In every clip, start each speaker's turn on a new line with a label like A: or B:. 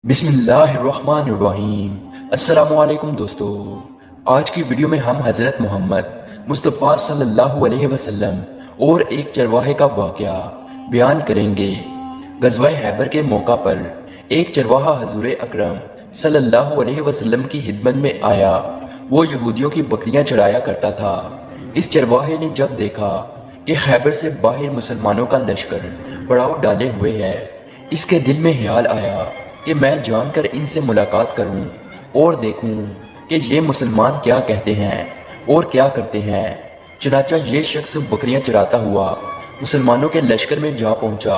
A: بسم اللہ الرحمن الرحیم۔ السلام علیکم دوستو، آج کی ویڈیو میں ہم حضرت محمد مصطفیٰ صلی اللہ علیہ وسلم اور ایک چرواہے کا واقعہ بیان کریں گے۔ غزوہ خیبر کے موقع پر ایک چرواہا حضور اکرم صلی اللہ علیہ وسلم کی خدمت میں آیا۔ وہ یہودیوں کی بکریاں چرایا کرتا تھا۔ اس چرواہے نے جب دیکھا کہ خیبر سے باہر مسلمانوں کا لشکر پڑاؤ ڈالے ہوئے ہے، اس کے دل میں خیال آیا کہ میں جان کر ان سے ملاقات کروں اور دیکھوں کہ یہ مسلمان کیا کہتے ہیں اور کیا کرتے ہیں۔ چنانچہ یہ شخص بکریاں چراتا ہوا مسلمانوں کے لشکر میں جا پہنچا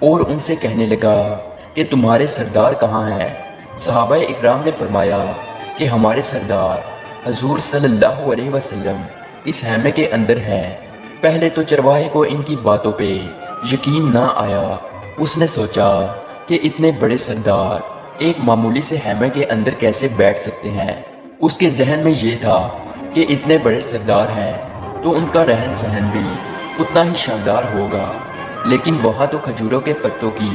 A: اور ان سے کہنے لگا کہ تمہارے سردار کہاں ہیں؟ صحابہ اکرام نے فرمایا کہ ہمارے سردار حضور صلی اللہ علیہ وسلم اس خیمے کے اندر ہیں۔ پہلے تو چرواہے کو ان کی باتوں پہ یقین نہ آیا۔ اس نے سوچا کہ اتنے بڑے سردار ایک معمولی سے خیمے کے اندر کیسے بیٹھ سکتے ہیں۔ اس کے ذہن میں یہ تھا کہ اتنے بڑے سردار ہیں تو ان کا رہن سہن بھی اتنا ہی شاندار ہوگا، لیکن وہاں تو کھجوروں کے پتوں کی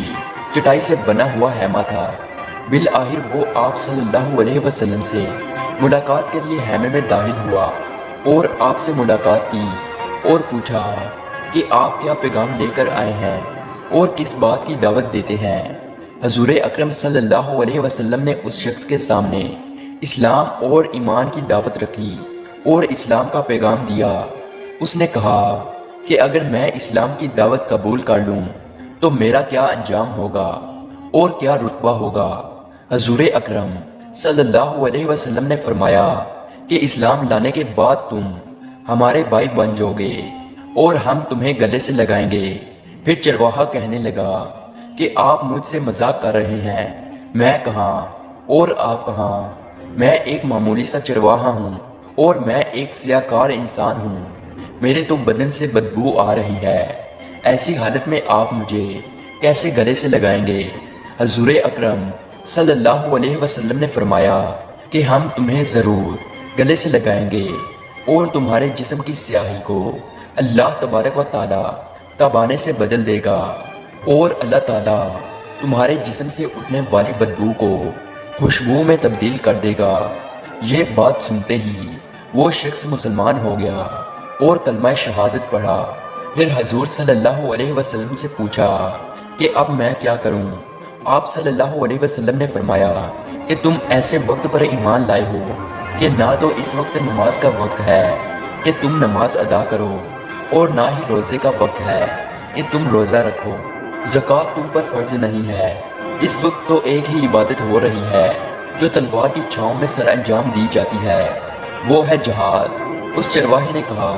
A: چٹائی سے بنا ہوا خیمہ تھا۔ بالآخر وہ آپ صلی اللہ علیہ وسلم سے ملاقات کے لیے خیمے میں داخل ہوا اور آپ سے ملاقات کی اور پوچھا کہ آپ کیا پیغام لے کر آئے ہیں اور کس بات کی دعوت دیتے ہیں۔ حضور اکرم صلی اللہ علیہ وسلم نے اس شخص کے سامنے اسلام اور ایمان کی دعوت رکھی اور اسلام کا پیغام دیا۔ اس نے کہا کہ اگر میں اسلام کی دعوت قبول کر لوں تو میرا کیا انجام ہوگا اور کیا رتبہ ہوگا۔ حضور اکرم صلی اللہ علیہ وسلم نے فرمایا کہ اسلام لانے کے بعد تم ہمارے بھائی بن جاؤ گے اور ہم تمہیں گلے سے لگائیں گے۔ پھر چرواہا کہنے لگا کہ آپ مجھ سے مذاق کر رہے ہیں، میں کہاں اور آپ کہاں؟ میں ایک معمولی سا چرواہا ہوں اور میں ایک سیاہکار انسان ہوں، میرے تو بدن سے بدبو آ رہی ہے، ایسی حالت میں آپ مجھے کیسے گلے سے لگائیں گے؟ حضور اکرم صلی اللہ علیہ وسلم نے فرمایا کہ ہم تمہیں ضرور گلے سے لگائیں گے اور تمہارے جسم کی سیاہی کو اللہ تبارک و تعالی تابانے سے بدل دے گا اور اللہ تعالیٰ تمہارے جسم سے اٹھنے والی بدبو کو خوشبو میں تبدیل کر دے گا۔ یہ بات سنتے ہی وہ شخص مسلمان ہو گیا اور کلمہ شہادت پڑھا۔ پھر حضور صلی اللہ علیہ وسلم سے پوچھا کہ اب میں کیا کروں؟ آپ صلی اللہ علیہ وسلم نے فرمایا کہ تم ایسے وقت پر ایمان لائے ہو کہ نہ تو اس وقت نماز کا وقت ہے کہ تم نماز ادا کرو اور نہ ہی روزے کا وقت ہے کہ تم روزہ رکھو۔ زکوٰۃ تم پر فرض نہیں ہے۔ اس وقت تو ایک ہی عبادت ہو رہی ہے جو تلوار کی چھاؤں میں سر انجام دی جاتی ہے، وہ ہے جہاد۔ اس چرواہے نے کہا،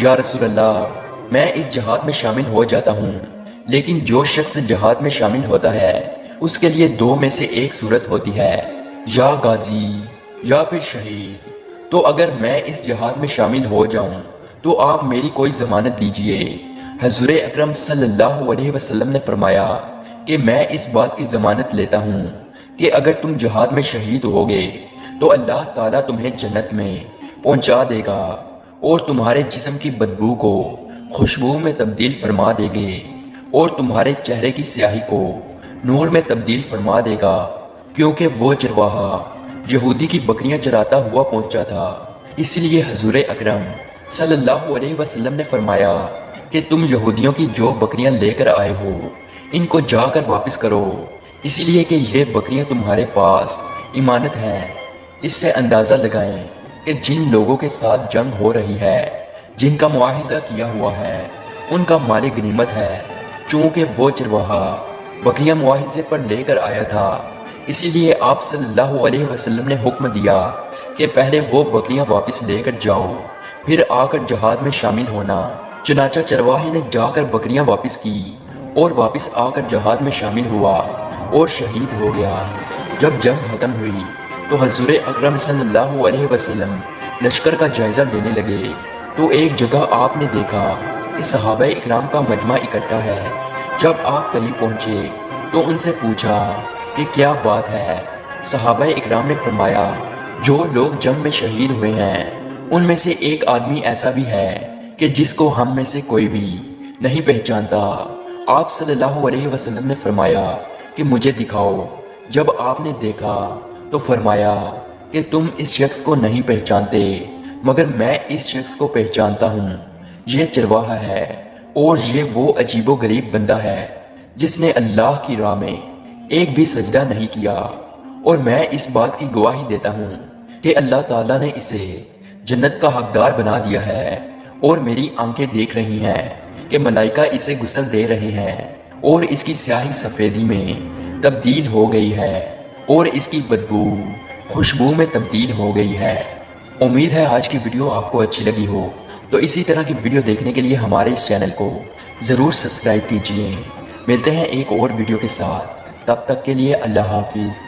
A: یا رسول اللہ، میں اس جہاد میں شامل ہو جاتا ہوں، لیکن جو شخص جہاد میں شامل ہوتا ہے اس کے لیے دو میں سے ایک صورت ہوتی ہے، یا غازی یا پھر شہید۔ تو اگر میں اس جہاد میں شامل ہو جاؤں تو آپ میری کوئی ضمانت دیجئے۔ حضور اکرم صلی اللہ علیہ وسلم نے فرمایا کہ میں اس بات کی ضمانت لیتا ہوں کہ اگر تم جہاد میں شہید ہوگے تو اللہ تعالیٰ تمہیں جنت میں پہنچا دے گا اور تمہارے جسم کی بدبو کو خوشبو میں تبدیل فرما دے گے اور تمہارے چہرے کی سیاہی کو نور میں تبدیل فرما دے گا، کیونکہ وہ چرواہا یہودی کی بکریاں چراتا ہوا پہنچا تھا۔ اس لیے حضور اکرم صلی اللہ علیہ وسلم نے فرمایا کہ تم یہودیوں کی جو بکریاں لے کر آئے ہو ان کو جا کر واپس کرو، اس لیے کہ یہ بکریاں تمہارے پاس امانت ہیں۔ اس سے اندازہ لگائیں کہ جن لوگوں کے ساتھ جنگ ہو رہی ہے، جن کا معاہدہ کیا ہوا ہے، ان کا مال غنیمت ہے۔ چونکہ وہ چرواہا بکریاں معاہدے پر لے کر آیا تھا، اسی لیے آپ صلی اللہ علیہ وسلم نے حکم دیا کہ پہلے وہ بکریاں واپس لے کر جاؤ، پھر آ کر جہاد میں شامل ہونا۔ چنانچہ چرواہے نے جا کر بکریاں واپس کی اور واپس آ کر جہاد میں شامل ہوا اور شہید ہو گیا۔ جب جنگ ختم ہوئی تو حضور اکرم صلی اللہ علیہ وسلم لشکر کا جائزہ لینے لگے تو ایک جگہ آپ نے دیکھا کہ صحابہ اکرام کا مجمع اکٹھا ہے۔ جب آپ قریب پہنچے تو ان سے پوچھا کہ کیا بات ہے؟ صحابہ اکرام نے فرمایا، جو لوگ جنگ میں شہید ہوئے ہیں ان میں سے ایک آدمی ایسا بھی ہے کہ جس کو ہم میں سے کوئی بھی نہیں پہچانتا۔ آپ صلی اللہ علیہ وسلم نے فرمایا کہ مجھے دکھاؤ۔ جب آپ نے دیکھا تو فرمایا کہ تم اس شخص کو نہیں پہچانتے مگر میں اس شخص کو پہچانتا ہوں، یہ چرواہا ہے اور یہ وہ عجیب و غریب بندہ ہے جس نے اللہ کی راہ میں ایک بھی سجدہ نہیں کیا، اور میں اس بات کی گواہی دیتا ہوں کہ اللہ تعالیٰ نے اسے جنت کا حقدار بنا دیا ہے، اور میری آنکھیں دیکھ رہی ہیں کہ ملائکہ اسے غسل دے رہے ہیں اور اس کی سیاہی سفیدی میں تبدیل ہو گئی ہے اور اس کی بدبو خوشبو میں تبدیل ہو گئی ہے۔ امید ہے آج کی ویڈیو آپ کو اچھی لگی ہو، تو اسی طرح کی ویڈیو دیکھنے کے لیے ہمارے اس چینل کو ضرور سبسکرائب کیجئے۔ ملتے ہیں ایک اور ویڈیو کے ساتھ، تب تک کے لیے اللہ حافظ۔